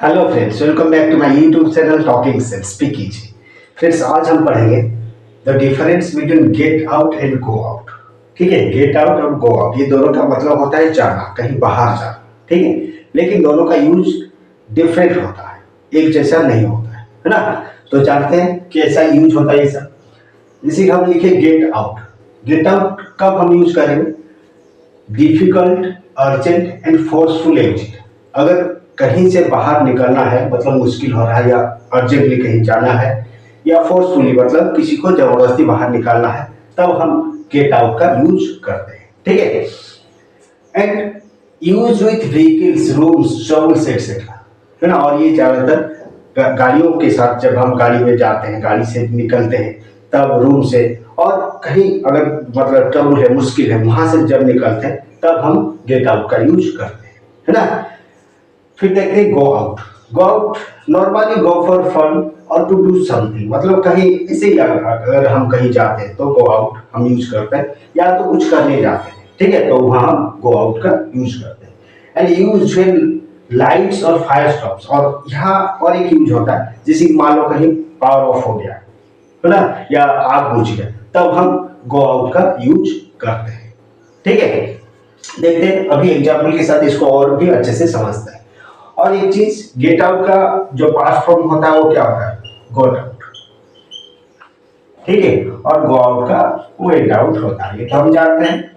Hello friends, welcome back to my YouTube channel talking sense speak easy. Friends, आज हम पढ़ेंगे the difference between get out and go out. ठीक है, get out और go out ये दोनों का मतलब होता है जाना, कहीं बाहर जाना। ठीक है, लेकिन दोनों का यूज डिफरेंट होता है, एक जैसा नहीं होता है ना। तो जानते हैं कैसा यूज होता है ये सब। इसी हम लिखे गेट आउट। गेट आउट कब हम यूज करेंगे? Difficult, urgent and forceful exit. अगर कहीं से बाहर निकलना है, मतलब मुश्किल हो रहा है, या अर्जेंटली कहीं जाना है, या फोर्सफुली मतलब किसी को जबरदस्ती बाहर निकालना है, तब हम गेट आउट का यूज करते हैं। ठीक है, and use with vehicles, rooms, shops etcetera, है ना। और ये ज्यादातर गाड़ियों के साथ, जब हम गाड़ी में जाते हैं, गाड़ी से निकलते हैं, तब रूम से, और कहीं अगर मतलब ट्रबल है, मुश्किल है, वहां से जब निकलते हैं तब हम गेट आउट का यूज करते हैं, है ना। फिर देखते हैं go out. Go out normally go for fun और टू डू समथिंग, मतलब कहीं इसे ही अगर हम कहीं जाते हैं तो गो आउट हम यूज करते हैं, या तो कुछ करने जाते हैं। ठीक है, तो वहां हम गो आउट का यूज करते हैं। एंड यूज व्हेन लाइट्स और फायर स्टॉप्स, और यहाँ और एक यूज होता है, जैसे मान लो कहीं पावर ऑफ हो गया, है ना, या आग बुझ गया, तब हम गो आउट का यूज करते हैं। ठीक है, देखते हैं अभी एग्जाम्पल के साथ इसको और भी अच्छे से समझते हैं। और एक चीज, गेट आउट का जो पास्ट फॉर्म होता है वो क्या होता है? गोट आउट। ठीक है, और गो आउट का वेंट आउट होता है, ये तो हम जानते हैं।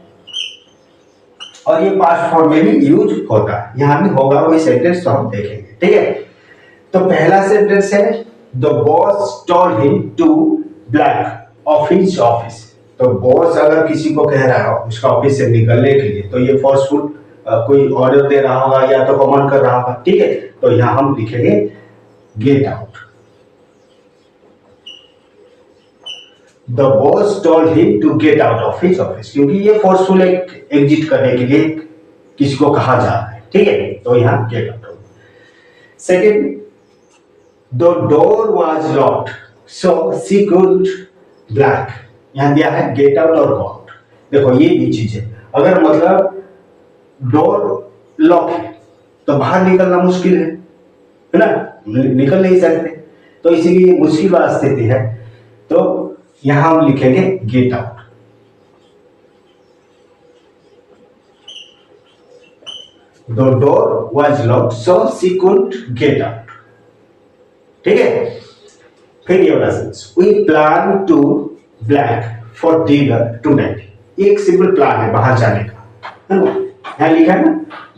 और ये पास्ट फॉर्म में भी यूज होता है, यहां भी होगा वही सेंटेंस, तो हम देखेंगे। ठीक है, तो पहला सेंटेंस है the boss told him to blank of his office. तो बॉस अगर किसी को कह रहा हो उसका ऑफिस से निकलने के लिए, तो ये फोर्सफुल कोई ऑर्डर दे रहा होगा या तो कमांड कर रहा होगा। ठीक है, तो यहां हम लिखेंगे get out. The boss told him to get out of his office, क्योंकि ये फोर्सफुल एग्जिट करने के लिए किसी को कहा जा रहा है। ठीक है, तो यहां गेट आउट होगा। Second, the door was locked so she could black. यहां दिया है गेट आउट और गो आउट। देखो ये भी चीज है, अगर मतलब डोर लॉक है तो बाहर निकलना मुश्किल है ना, निकल नहीं सकते, तो इसीलिए मुश्किल वाली स्थिति है, तो यहां हम लिखेंगे get out. The door was locked so she could get out. ठीक है, फिर ये वाला sense, we plan to blank for dinner tonight. एक सिंपल प्लान है बाहर जाने का, है ना। यहाँ लिखा है ना,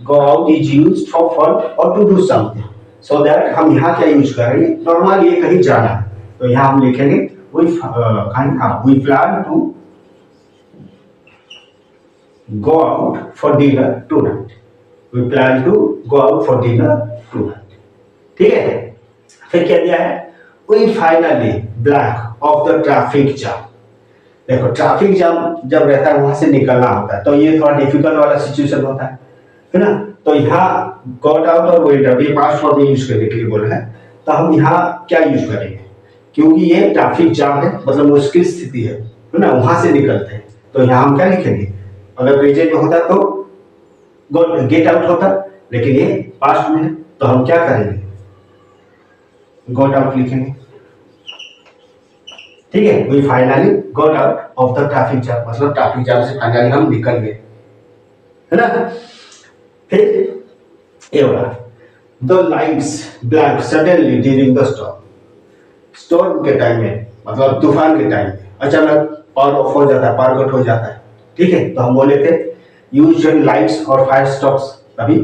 go out is used for fun और to do something, so that हम यहाँ क्या यूज करेंगे, नॉर्मल ये कहीं जाना है, तो यहाँ हम लिखेंगे we plan to go out for dinner tonight. We plan to go out for dinner tonight. ठीक है, फिर क्या दिया है, we finally blank of the traffic jam. देखो ट्रैफिक जाम जब रहता है, वहां से निकलना होता है, तो ये थोड़ा डिफिकल्ट वाला सिचुएशन होता है ना। तो यहाँ गॉट आउट और वेंट आउट ये पास्ट फॉर्म में यूज करने के लिए बोला है, तो हम यहाँ क्या यूज करेंगे, क्योंकि ये ट्रैफिक जाम है, मतलब मुश्किल स्थिति है ना, वहां से निकलते हैं, तो यहाँ हम क्या लिखेंगे, अगर प्रेजेंट में होता तो गेट आउट होता, लेकिन ये पास्ट में है, तो हम क्या करेंगे, गॉट आउट लिखेंगे। ठीक है, we finally got out of the traffic jam, मतलब ट्रैफिक जाम से फाइनली हम निकल गए, है ना। फिर ये वाला, the lights blank suddenly during the storm. Storm के टाइम में, मतलब तूफान के टाइम में अचानक पावर ऑफ हो जाता है, पावर कट हो जाता है। ठीक है, तो हम बोले थे यूज व्हेन लाइट्स और फायर स्टॉप्स, तभी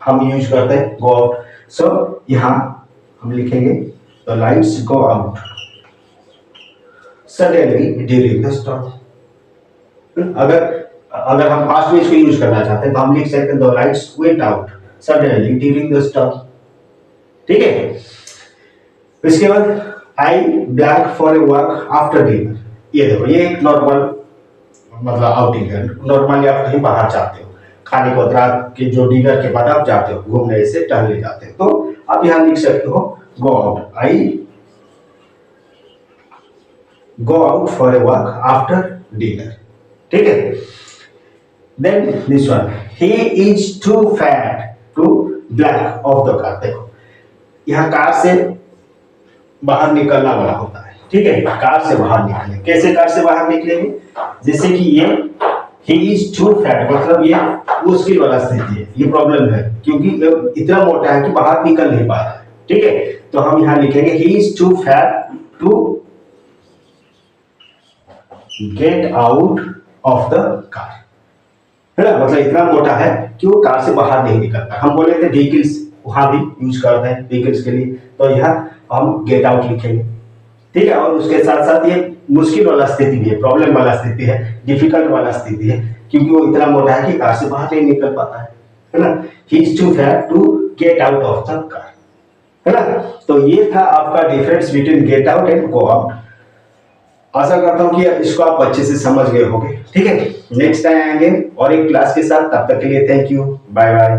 हम यूज करते हैं गो आउट। सो यहाँ हम लिखेंगे the lights go out suddenly during the storm. अगर हम पास्ट में इसको यूज करना चाहते हैं तो हम लिख सकते हैं the lights went out suddenly during the storm. ठीक है, इसके बाद I black for a walk after dinner. ये देखो ये एक नॉर्मल मतलब आउटिंग है, नॉर्मली आप कहीं बाहर जाते हो, खाने को रात के जो डिनर के बाद आप जाते हो घूमने से टहलने जाते हो, तो आप यहाँ लिख सकते हो go out, I go out for a walk after dinner. ठीक है, then this one, he is too fat to black off the car। देखो यहाँ कार से बाहर निकलना वाला होता है, ठीक है, कार से बाहर निकले। कैसे कार से बाहर निकलेंगे? जैसे कि ये ही इज टू फैट, मतलब ये मुश्किल वाला स्थिति है, ये प्रॉब्लम है क्योंकि इतना मोटा है कि बाहर निकल नहीं पा रहा है, ठीक है। तो हम यहाँ लिखेंगे he is too fat to get out of the car, है ना, मतलब इतना मोटा है कि वो कार से बाहर नहीं निकलता। हम बोले थे व्हीकल्स, वहां भी यूज करते हैं व्हीकल्स के लिए, तो यहाँ हम गेट आउट लिखेंगे, ठीक है। और उसके साथ साथ ये मुश्किल वाला स्थिति भी है, प्रॉब्लम वाला स्थिति है, डिफिकल्ट वाला स्थिति है, क्योंकि वो इतना मोटा है कि कार से बाहर नहीं निकल पाता है ना। He is too fat to get out of the car, है ना। तो ये था आपका difference between get out and go out. आशा करता हूँ कि इसको आप अच्छे से समझ गए होंगे, ठीक है। नेक्स्ट टाइम आएंगे और एक क्लास के साथ, तब तक के लिए थैंक यू, बाय बाय।